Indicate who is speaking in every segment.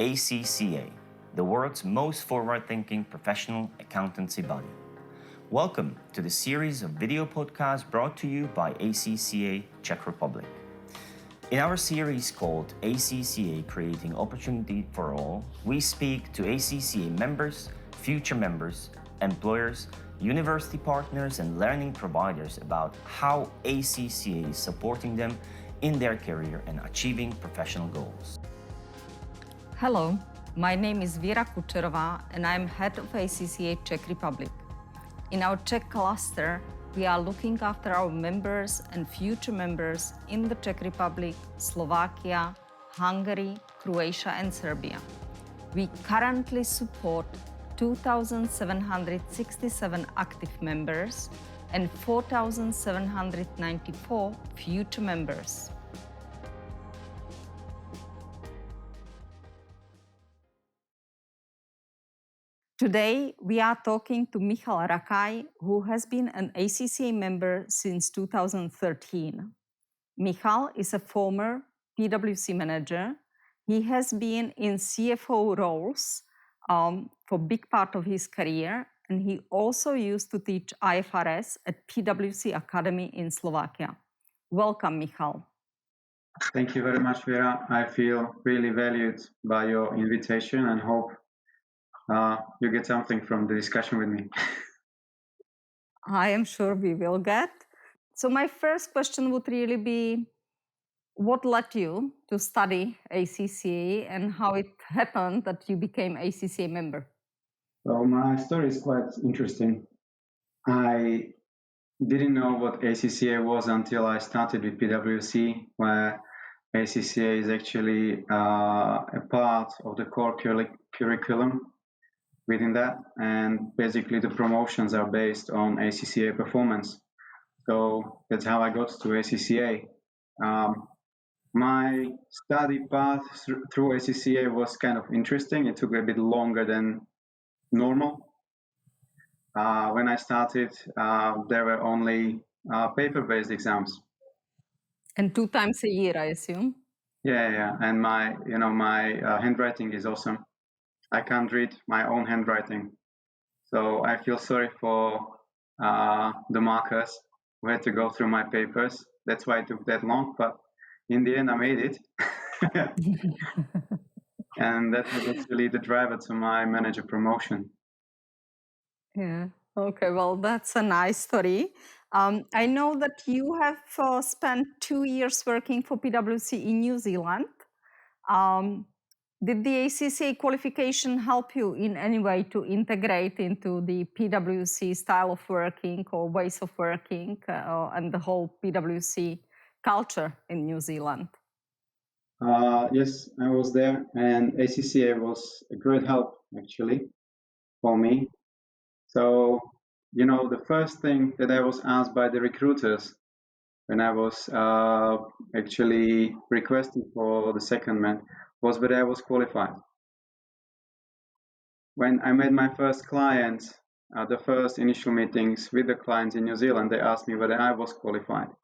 Speaker 1: ACCA, the world's most forward-thinking professional accountancy body. Welcome to the series of video podcasts brought to you by ACCA Czech Republic. In our series called ACCA Creating Opportunity for All, we speak to ACCA members, future members, employers, university partners, and learning providers about how ACCA is supporting them in their career and achieving professional goals.
Speaker 2: Hello, my name is Věra Kučerová and I'm head of ACCA Czech Republic. In our Czech cluster, we are looking after our members and future members in the Czech Republic, Slovakia, Hungary, Croatia, and Serbia. We currently support 2,767 active members and 4,794 future members. Today, we are talking to Michal Rakay, who has been an ACCA member since 2013. Michal is a former PwC manager. He has been in CFO roles for a big part of his career, and he also used to teach IFRS at PwC Academy in Slovakia. Welcome, Michal.
Speaker 3: Thank you very much, Vera. I feel really valued by your invitation and hope you get something from the discussion with me.
Speaker 2: I am sure we will get. So my first question would really be, what led you to study ACCA and how it happened that you became ACCA member?
Speaker 3: So my story is quite interesting. I didn't know what ACCA was until I started with PwC, where ACCA is actually a part of the core curriculum within that, and basically the promotions are based on ACCA performance. So that's how I got to ACCA. My study path through ACCA was kind of interesting. It took a bit longer than normal. When I started, there were only paper-based exams.
Speaker 2: And 2 times a year, I assume?
Speaker 3: Yeah. And my handwriting is awesome. I can't read my own handwriting. So I feel sorry for the markers who had to go through my papers. That's why it took that long. But in the end, I made it. And that was actually the driver to my manager promotion.
Speaker 2: Yeah. Okay, well, that's a nice story. I know that you have spent 2 years working for PwC in New Zealand. Did the ACCA qualification help you in any way to integrate into the PwC style of working or ways of working and the whole PwC culture in New Zealand?
Speaker 3: Yes, I was there, and ACCA was a great help actually for me. So, the first thing that I was asked by the recruiters when I was actually requesting for the secondment was whether I was qualified. When I met my first clients, the first initial meetings with the clients in New Zealand, they asked me whether I was qualified.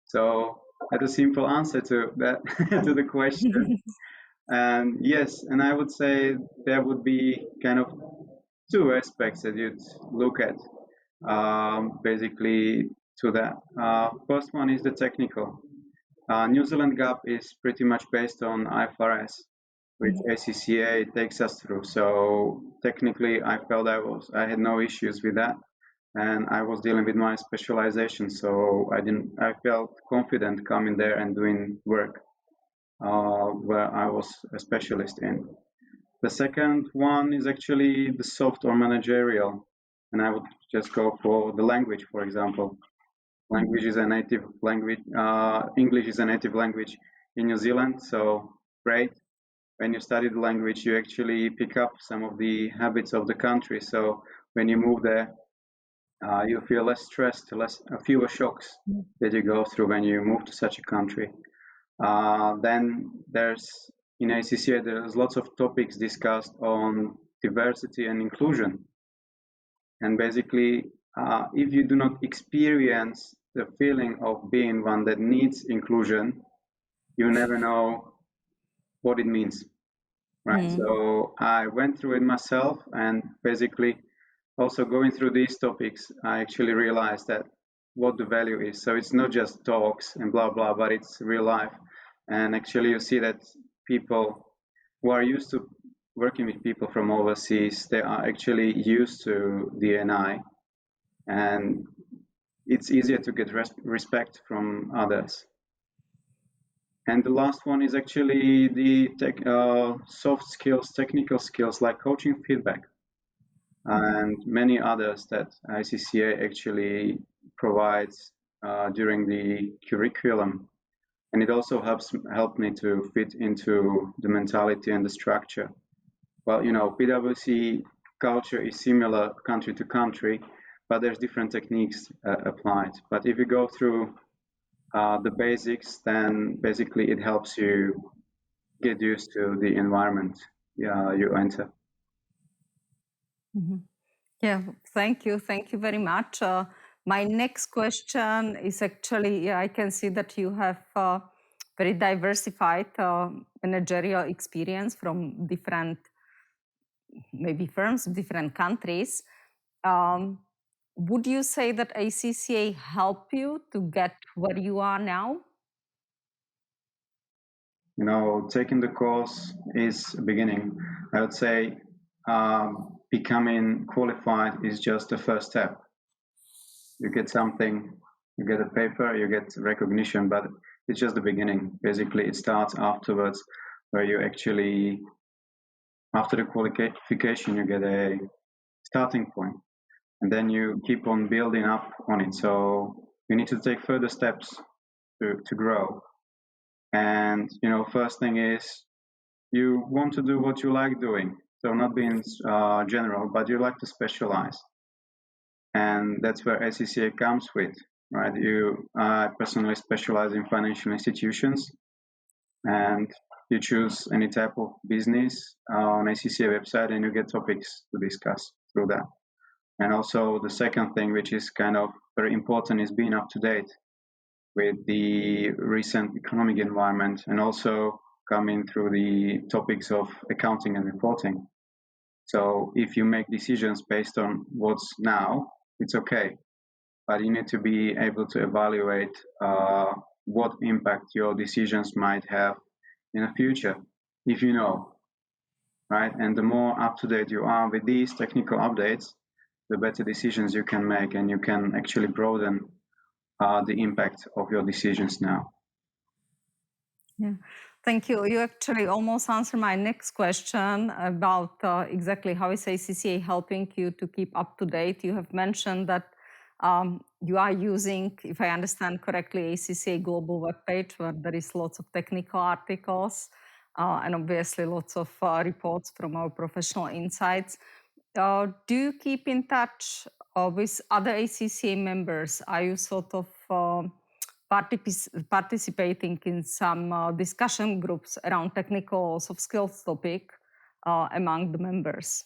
Speaker 3: So I had a simple answer to that, to the question. And yes, and I would say there would be kind of 2 aspects that you'd look at basically to that. First one is the technical. New Zealand GAAP is pretty much based on IFRS, which ACCA takes us through. So technically, I felt I had no issues with that, and I was dealing with my specialization. So I felt confident coming there and doing work where I was a specialist in. The second one is actually the soft or managerial, and I would just go for the language, for example. Language is a native language. English is a native language in New Zealand, so great. When you study the language, you actually pick up some of the habits of the country. So when you move there, you feel less stressed, fewer shocks that you go through when you move to such a country. Then in ACCA, there's lots of topics discussed on diversity and inclusion. And basically, if you do not experience the feeling of being one that needs inclusion, you never know what it means. right? So I went through it myself, and basically also going through these topics, I actually realized that what the value is. So it's not just talks and blah blah, but it's real life. And actually, you see that people who are used to working with people from overseas, they are actually used to DNI, and it's easier to get respect from others. And the last one is actually the soft skills, technical skills like coaching, feedback, and many others that ACCA actually provides during the curriculum. And it also helped me to fit into the mentality and the structure. Well, PwC culture is similar country to country, but there's different techniques applied. But if you go through the basics, then basically it helps you get used to the environment you enter.
Speaker 2: Yeah, thank you. Thank you very much. My next question is actually, I can see that you have very diversified managerial experience from different, maybe firms, different countries. Would you say that ACCA helped you to get where you are now?
Speaker 3: Taking the course is a beginning. I would say becoming qualified is just the first step. You get something, you get a paper, you get recognition, but it's just the beginning. Basically, it starts afterwards, where you actually, after the qualification, you get a starting point, and then you keep on building up on it. So you need to take further steps to grow. And first thing is you want to do what you like doing. So not being general, but you like to specialize, and that's where ACCA comes with, right? I personally specialize in financial institutions, and you choose any type of business on ACCA website, and you get topics to discuss through that. And also the second thing, which is kind of very important, is being up to date with the recent economic environment, and also coming through the topics of accounting and reporting. So if you make decisions based on what's now, it's okay, but you need to be able to evaluate what impact your decisions might have in the future, if you know, right? And the more up to date you are with these technical updates, the better decisions you can make, and you can actually broaden the impact of your decisions now.
Speaker 2: Yeah, thank you. You actually almost answered my next question about exactly how is ACCA helping you to keep up to date. You have mentioned that you are using, if I understand correctly, ACCA global webpage where there is lots of technical articles and obviously lots of reports from our professional insights. Do you keep in touch with other ACCA members? Are you sort of participating in some discussion groups around technical soft skills topic among the members?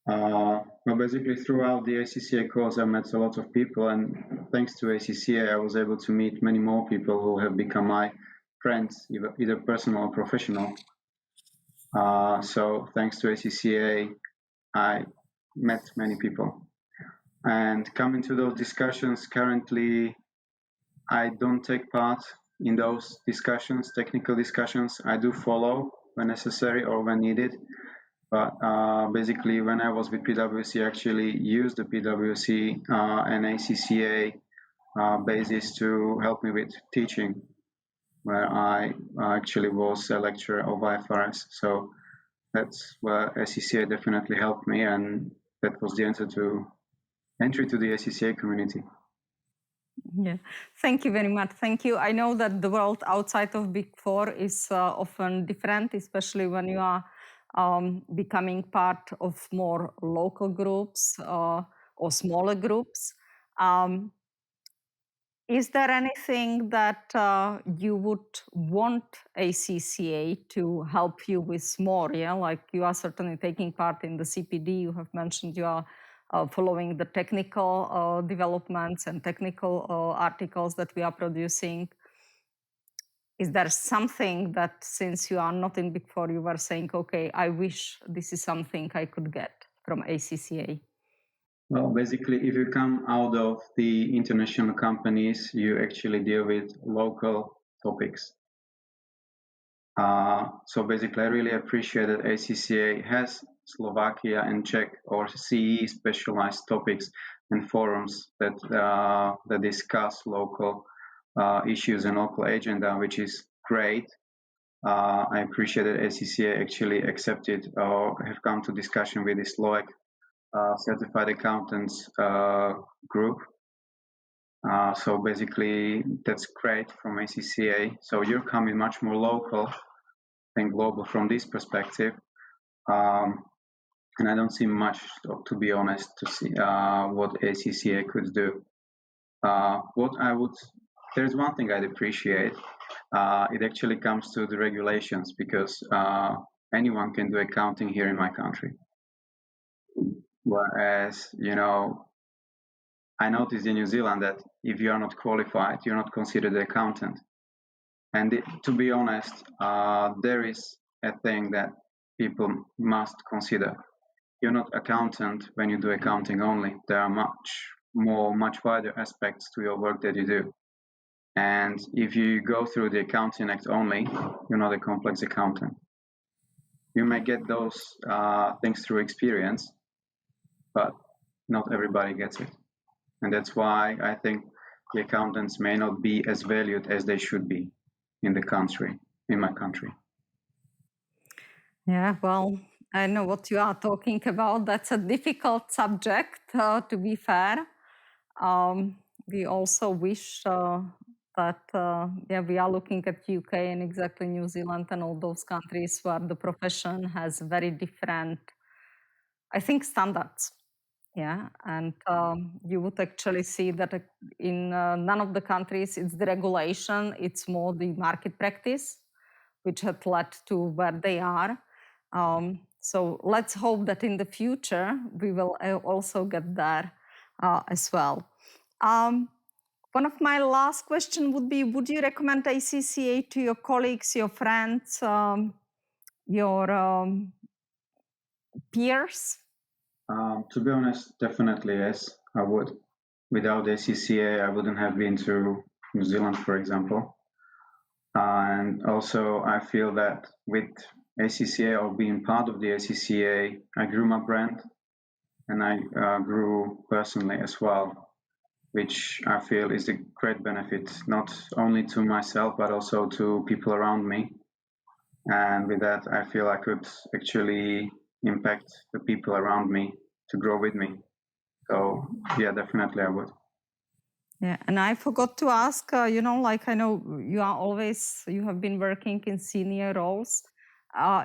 Speaker 3: Well, basically throughout the ACCA course, I met a lot of people, and thanks to ACCA, I was able to meet many more people who have become my friends, either personal or professional. So thanks to ACCA, I met many people. And coming to those discussions, currently, I don't take part in those discussions, technical discussions. I do follow when necessary or when needed. But basically, when I was with PwC, I actually used the PwC and ACCA basis to help me with teaching, where I actually was a lecturer of IFRS. So that's where ACCA definitely helped me, and that was the entry to the ACCA community.
Speaker 2: Yeah, thank you very much. Thank you. I know that the world outside of Big Four is often different, especially when you are becoming part of more local groups or smaller groups. Is there anything that you would want ACCA to help you with more? Yeah, like you are certainly taking part in the CPD. You have mentioned you are following the technical developments and technical articles that we are producing. Is there something that, since you are not in Big Four, you were saying, okay, I wish this is something I could get from ACCA?
Speaker 3: Well, basically, if you come out of the international companies, you actually deal with local topics. So basically, I really appreciate that ACCA has Slovakia and Czech or CE specialized topics and forums that discuss local issues and local agenda, which is great. I appreciate that ACCA actually accepted or have come to discussion with the Slovak certified accountants group. So basically, that's great from ACCA. So you're coming much more local and global from this perspective. And I don't see much, to be honest, to see what ACCA could do. There's one thing I'd appreciate. It actually comes to the regulations, because anyone can do accounting here in my country. Whereas, I noticed in New Zealand that if you are not qualified, you're not considered an accountant. And to be honest, there is a thing that people must consider. You're not accountant when you do accounting only. There are much wider aspects to your work that you do. And if you go through the Accounting Act only, you're not a complex accountant. You may get those things through experience, but not everybody gets it. And that's why I think the accountants may not be as valued as they should be in my country.
Speaker 2: Yeah, well, I know what you are talking about. That's a difficult subject, to be fair. We also wish that we are looking at UK and exactly New Zealand and all those countries where the profession has very different, I think, standards. Yeah, and you would actually see that in none of the countries it's the regulation, it's more the market practice, which had led to where they are. So let's hope that in the future we will also get there as well. One of my last questions would be, would you recommend ACCA to your colleagues, your friends, your peers?
Speaker 3: To be honest, definitely yes, I would. Without ACCA, I wouldn't have been to New Zealand, for example. And also, I feel that with ACCA or being part of the ACCA, I grew my brand and I grew personally as well, which I feel is a great benefit, not only to myself, but also to people around me. And with that, I feel I could actually impact the people around me to grow with me. So yeah, definitely I would.
Speaker 2: Yeah, and I forgot to ask, I know you have been working in senior roles.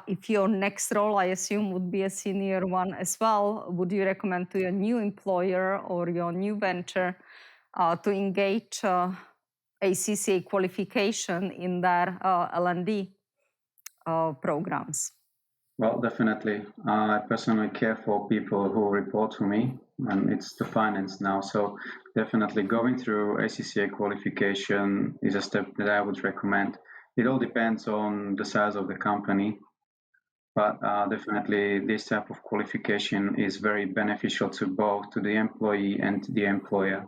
Speaker 2: If your next role, I assume, would be a senior one as well, would you recommend to your new employer or your new venture to engage ACCA qualification in their L&D programs?
Speaker 3: Well, definitely. I personally care for people who report to me, and it's the finance now. So definitely going through ACCA qualification is a step that I would recommend. It all depends on the size of the company, but definitely this type of qualification is very beneficial to both to the employee and the employer.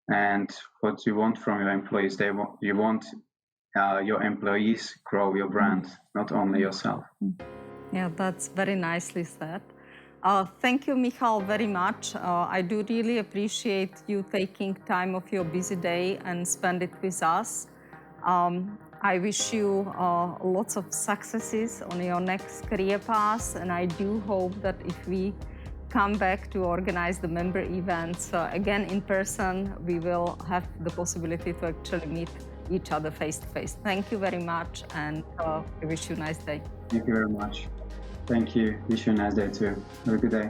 Speaker 3: And what you want from your employees, you want your employees grow your brand, not only yourself.
Speaker 2: Yeah, that's very nicely said. Thank you, Michal, very much. I do really appreciate you taking time of your busy day and spend it with us. I wish you lots of successes on your next career path, and I do hope that if we come back to organize the member events again in person, we will have the possibility to actually meet each other face to face. Thank you very much, and I wish you a nice day.
Speaker 3: Thank you very much. Thank you. Wish you a nice day too. Have a good day.